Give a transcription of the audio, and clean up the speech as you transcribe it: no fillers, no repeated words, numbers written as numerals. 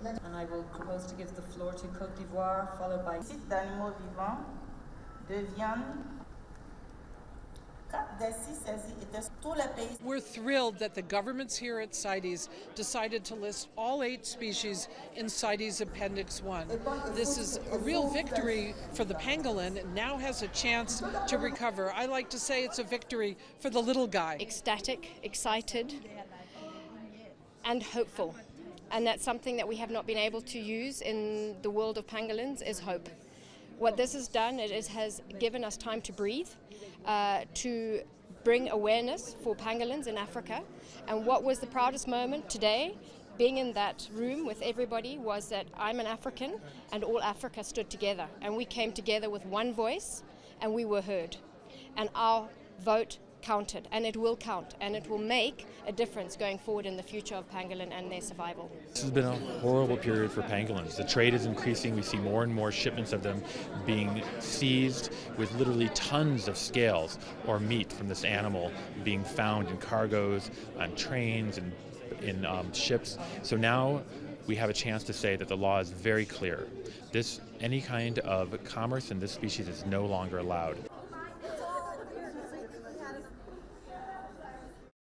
And I will propose to give the floor to Côte d'Ivoire, followed by Sites d'animaux vivants, de viande. We're thrilled that the governments here at Cites decided to list all 8 species in Cites Appendix 1. This is a real victory for the pangolin. It now has a chance to recover. I like to say it's a victory for the little guy. Ecstatic, excited, and hopeful. And that's something that we have not been able to use in the world of pangolins is hope. What this has done, it has given us time to breathe, to bring awareness for pangolins in Africa. And what was the proudest moment today, being in that room with everybody, was that I'm an African and all Africa stood together. And we came together with one voice and we were heard. And our vote counted, and it will count, and it will make a difference going forward in the future of pangolin and their survival. This has been a horrible period for pangolins. The trade is increasing. We see more and more shipments of them being seized with literally tons of scales or meat from this animal being found in cargoes, on trains, and in ships. So now we have a chance to say that the law is very clear. Any kind of commerce in this species is no longer allowed.